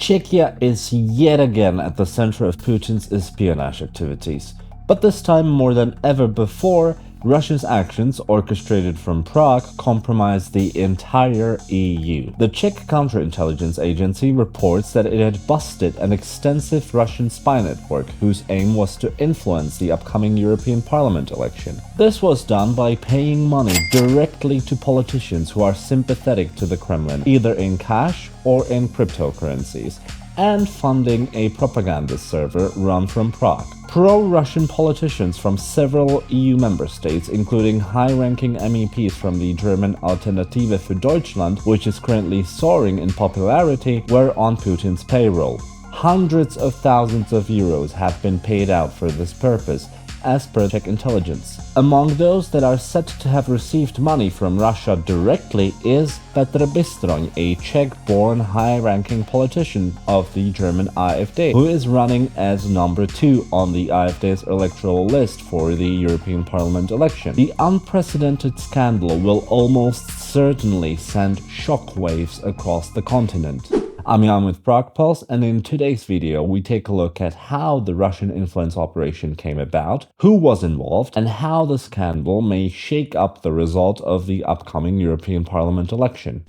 Czechia is yet again at the center of Putin's espionage activities. But this time more than ever before, Russia's actions, orchestrated from Prague, compromised the entire EU. The Czech counterintelligence agency reports that it had busted an extensive Russian spy network whose aim was to influence the upcoming European Parliament election. This was done by paying money directly to politicians who are sympathetic to the Kremlin, either in cash or in cryptocurrencies, and funding a propaganda server run from Prague. Pro-Russian politicians from several EU member states, including high-ranking MEPs from the German Alternative für Deutschland, which is currently soaring in popularity, were on Putin's payroll. Hundreds of thousands of euros have been paid out for this purpose, as per Czech intelligence. Among those that are said to have received money from Russia directly is Petr Bystroň, a Czech-born high-ranking politician of the German AfD, who is running as number 2 on the AfD's electoral list for the European Parliament election. The unprecedented scandal will almost certainly send shockwaves across the continent. I'm Jan with Prague Pulse, and in today's video we take a look at how the Russian influence operation came about, who was involved, and how the scandal may shake up the result of the upcoming European Parliament election.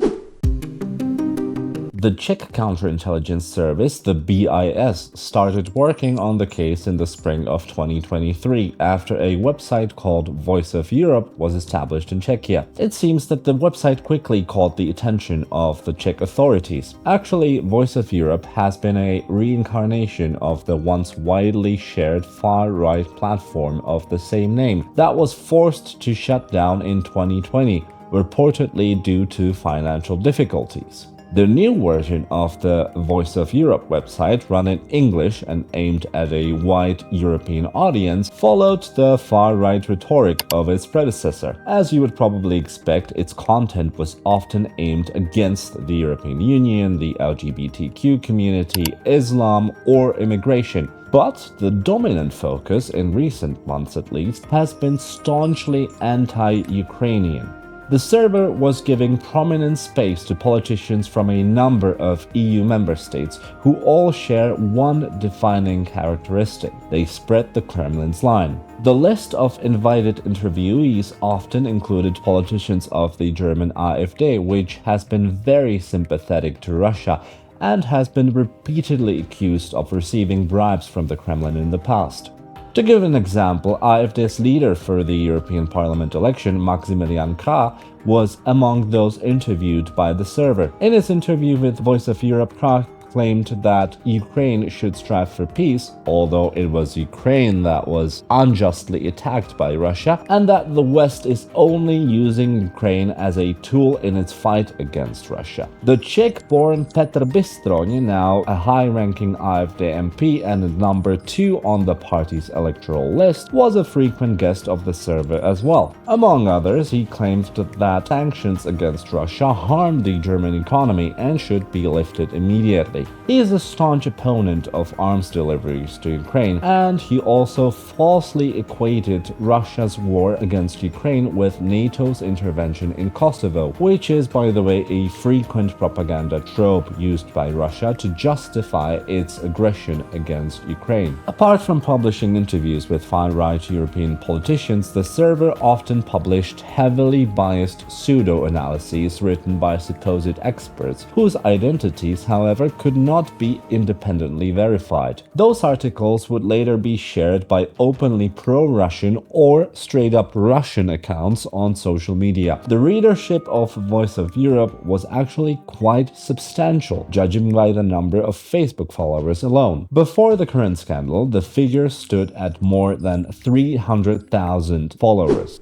The Czech counterintelligence service, the BIS, started working on the case in the spring of 2023 after a website called Voice of Europe was established in Czechia. It seems that the website quickly caught the attention of the Czech authorities. Actually, Voice of Europe has been a reincarnation of the once widely shared far-right platform of the same name that was forced to shut down in 2020, reportedly due to financial difficulties. The new version of the Voice of Europe website, run in English and aimed at a wide European audience, followed the far-right rhetoric of its predecessor. As you would probably expect, its content was often aimed against the European Union, the LGBTQ community, Islam, or immigration. But the dominant focus, in recent months at least, has been staunchly anti-Ukrainian. The server was giving prominent space to politicians from a number of EU member states who all share one defining characteristic: they spread the Kremlin's line. The list of invited interviewees often included politicians of the German AfD, which has been very sympathetic to Russia and has been repeatedly accused of receiving bribes from the Kremlin in the past. To give an example, AfD's leader for the European Parliament election, Maximilian Krah, was among those interviewed by the server. In his interview with Voice of Europe, Krah claimed that Ukraine should strive for peace, although it was Ukraine that was unjustly attacked by Russia, and that the West is only using Ukraine as a tool in its fight against Russia. The Czech-born Petr Bystroň, now a high-ranking AfD MP and number 2 on the party's electoral list, was a frequent guest of the server as well. Among others, he claimed that sanctions against Russia harm the German economy and should be lifted immediately. He is a staunch opponent of arms deliveries to Ukraine, and he also falsely equated Russia's war against Ukraine with NATO's intervention in Kosovo, which is, by the way, a frequent propaganda trope used by Russia to justify its aggression against Ukraine. Apart from publishing interviews with far-right European politicians, the server often published heavily biased pseudo-analyses written by supposed experts, whose identities, however, could not be independently verified. Those articles would later be shared by openly pro-Russian or straight-up Russian accounts on social media. The readership of Voice of Europe was actually quite substantial, judging by the number of Facebook followers alone. Before the current scandal, the figure stood at more than 300,000 followers.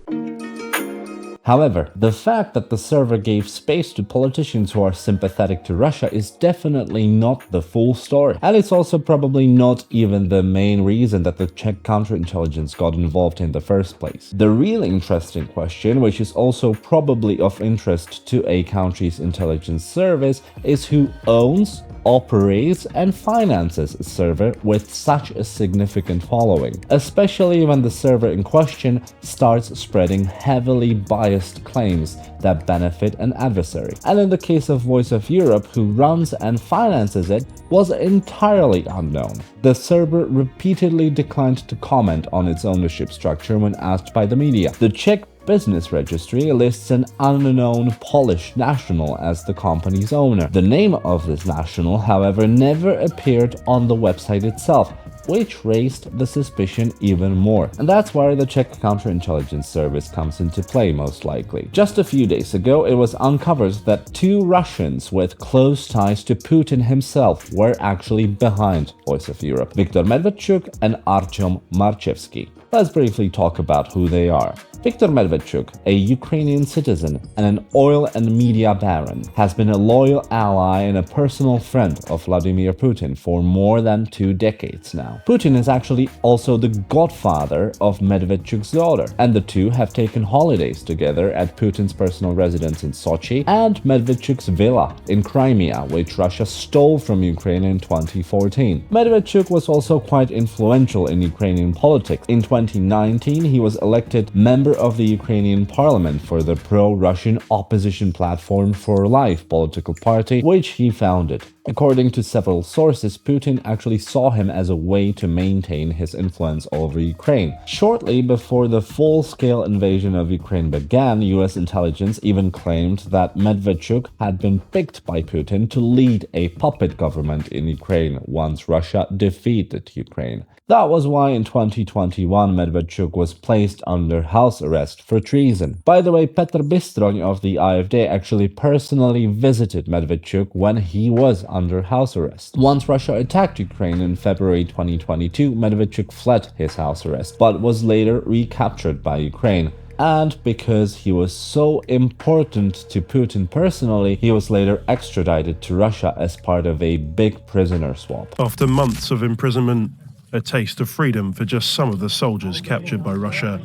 However, the fact that the server gave space to politicians who are sympathetic to Russia is definitely not the full story. And it's also probably not even the main reason that the Czech counterintelligence got involved in the first place. The really interesting question, which is also probably of interest to a country's intelligence service, is who owns, operates and finances a server with such a significant following, especially when the server in question starts spreading heavily biased claims that benefit an adversary. And in the case of Voice of Europe, who runs and finances it, was entirely unknown. The server repeatedly declined to comment on its ownership structure when asked by the media. The Czech business registry lists an unknown Polish national as the company's owner. The name of this national, however, never appeared on the website itself, which raised the suspicion even more. And that's where the Czech counterintelligence service comes into play, most likely. Just a few days ago, it was uncovered that 2 Russians with close ties to Putin himself were actually behind Voice of Europe: Viktor Medvedchuk and Artyom Marchevsky. Let's briefly talk about who they are. Viktor Medvedchuk, a Ukrainian citizen and an oil and media baron, has been a loyal ally and a personal friend of Vladimir Putin for more than 2 decades now. Putin is actually also the godfather of Medvedchuk's daughter, and the two have taken holidays together at Putin's personal residence in Sochi and Medvedchuk's villa in Crimea, which Russia stole from Ukraine in 2014. Medvedchuk was also quite influential in Ukrainian politics. In 2019, he was elected member of the Ukrainian parliament for the pro-Russian opposition Platform for Life political party, which he founded. According to several sources, Putin actually saw him as a way to maintain his influence over Ukraine. Shortly before the full-scale invasion of Ukraine began, US intelligence even claimed that Medvedchuk had been picked by Putin to lead a puppet government in Ukraine once Russia defeated Ukraine. That was why in 2021 Medvedchuk was placed under house arrest for treason. By the way, Petr Bystroň of the AfD actually personally visited Medvedchuk when he was under house arrest. Once Russia attacked Ukraine in February 2022, Medvedchuk fled his house arrest, but was later recaptured by Ukraine. And because he was so important to Putin personally, he was later extradited to Russia as part of a big prisoner swap. After months of imprisonment, a taste of freedom for just some of the soldiers captured by Russia.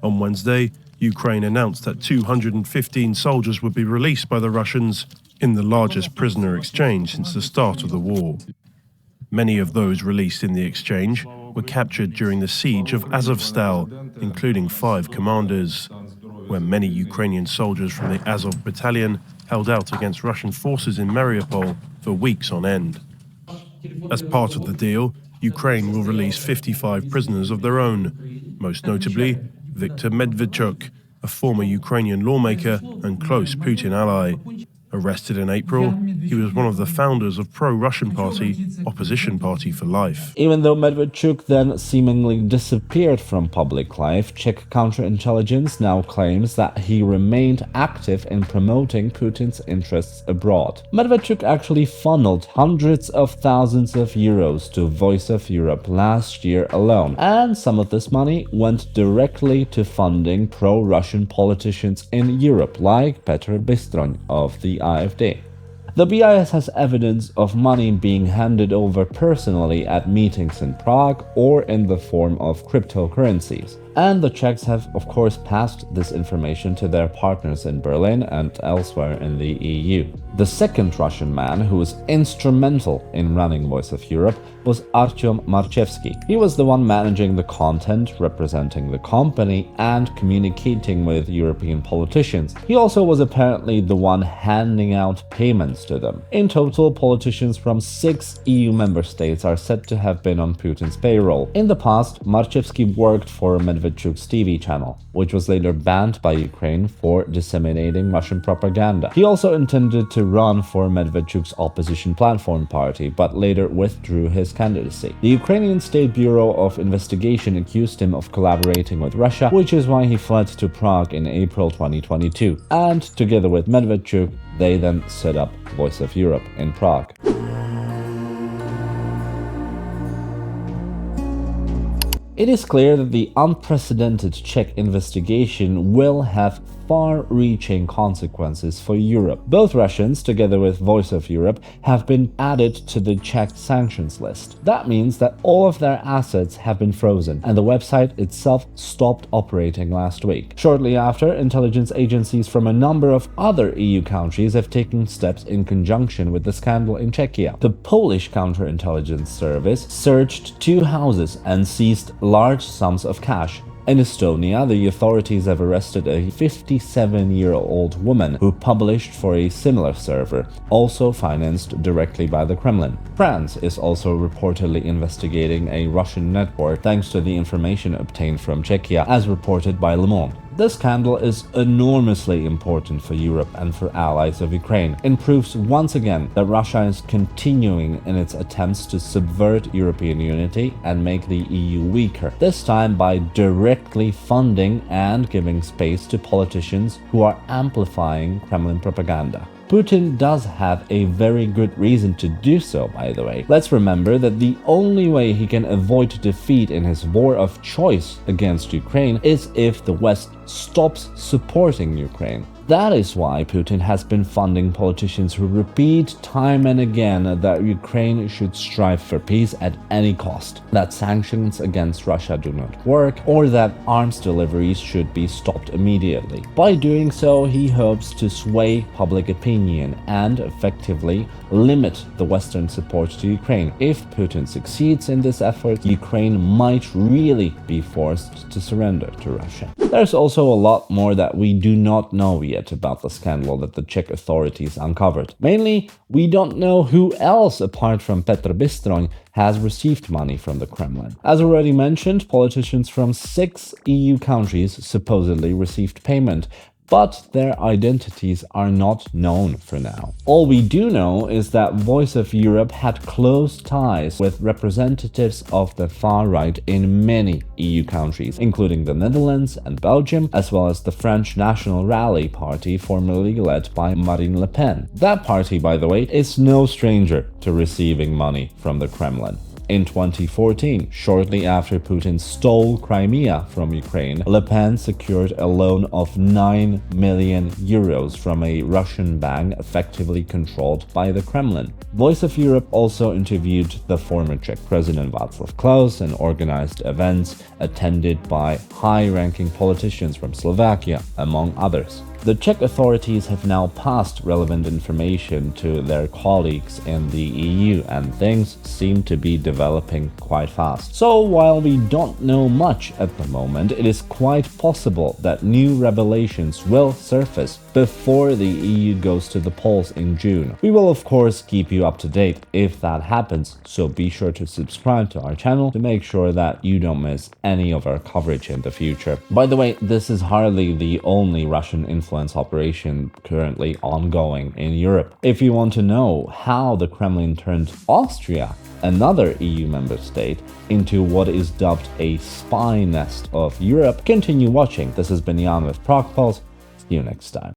On Wednesday, Ukraine announced that 215 soldiers would be released by the Russians in the largest prisoner exchange since the start of the war. Many of those released in the exchange were captured during the siege of Azovstal, including 5 commanders, where many Ukrainian soldiers from the Azov battalion held out against Russian forces in Mariupol for weeks on end. As part of the deal, Ukraine will release 55 prisoners of their own, most notably Viktor Medvedchuk, a former Ukrainian lawmaker and close Putin ally. Arrested in April, he was one of the founders of pro-Russian party, Opposition Party for Life. Even though Medvedchuk then seemingly disappeared from public life, Czech counterintelligence now claims that he remained active in promoting Putin's interests abroad. Medvedchuk actually funneled hundreds of thousands of euros to Voice of Europe last year alone, and some of this money went directly to funding pro-Russian politicians in Europe, like Petr Bystroň of the AfD. The BIS has evidence of money being handed over personally at meetings in Prague or in the form of cryptocurrencies. And the Czechs have, of course, passed this information to their partners in Berlin and elsewhere in the EU. The second Russian man who was instrumental in running Voice of Europe was Artyom Marchevsky. He was the one managing the content, representing the company, and communicating with European politicians. He also was apparently the one handing out payments to them. In total, politicians from 6 EU member states are said to have been on Putin's payroll. In the past, Marchevsky worked for Medvedchuk's TV channel, which was later banned by Ukraine for disseminating Russian propaganda. He also intended to run for Medvedchuk's opposition Platform party, but later withdrew his candidacy. The Ukrainian State Bureau of Investigation accused him of collaborating with Russia, which is why he fled to Prague in April 2022. And together with Medvedchuk, they then set up Voice of Europe in Prague. It is clear that the unprecedented Czech investigation will have far-reaching consequences for Europe. Both Russians, together with Voice of Europe, have been added to the Czech sanctions list. That means that all of their assets have been frozen, and the website itself stopped operating last week. Shortly after, intelligence agencies from a number of other EU countries have taken steps in conjunction with the scandal in Czechia. The Polish counterintelligence service searched 2 houses and seized large sums of cash. In Estonia, the authorities have arrested a 57-year-old woman who published for a similar server, also financed directly by the Kremlin. France is also reportedly investigating a Russian network thanks to the information obtained from Czechia, as reported by Le Monde. This scandal is enormously important for Europe and for allies of Ukraine. It proves once again that Russia is continuing in its attempts to subvert European unity and make the EU weaker, this time by directly funding and giving space to politicians who are amplifying Kremlin propaganda. Putin does have a very good reason to do so, by the way. Let's remember that the only way he can avoid defeat in his war of choice against Ukraine is if the West stops supporting Ukraine. That is why Putin has been funding politicians who repeat time and again that Ukraine should strive for peace at any cost, that sanctions against Russia do not work, or that arms deliveries should be stopped immediately. By doing so, he hopes to sway public opinion and effectively limit the Western support to Ukraine. If Putin succeeds in this effort, Ukraine might really be forced to surrender to Russia. There's also a lot more that we do not know yet about the scandal that the Czech authorities uncovered. Mainly, we don't know who else apart from Petr Bystroň has received money from the Kremlin. As already mentioned, politicians from 6 EU countries supposedly received payment, but their identities are not known for now. All we do know is that Voice of Europe had close ties with representatives of the far right in many EU countries, including the Netherlands and Belgium, as well as the French National Rally Party, formerly led by Marine Le Pen. That party, by the way, is no stranger to receiving money from the Kremlin. In 2014, shortly after Putin stole Crimea from Ukraine, Le Pen secured a loan of 9 million euros from a Russian bank effectively controlled by the Kremlin. Voice of Europe also interviewed the former Czech president Václav Klaus and organized events attended by high-ranking politicians from Slovakia, among others. The Czech authorities have now passed relevant information to their colleagues in the EU, and things seem to be developing quite fast. So while we don't know much at the moment, it is quite possible that new revelations will surface before the EU goes to the polls in June. We will of course keep you up to date if that happens, so be sure to subscribe to our channel to make sure that you don't miss any of our coverage in the future. By the way, this is hardly the only Russian influence operation currently ongoing in Europe. If you want to know how the Kremlin turned Austria, another EU member state, into what is dubbed a spy nest of Europe, continue watching. This has been Jan with Prague Pulse. See you next time.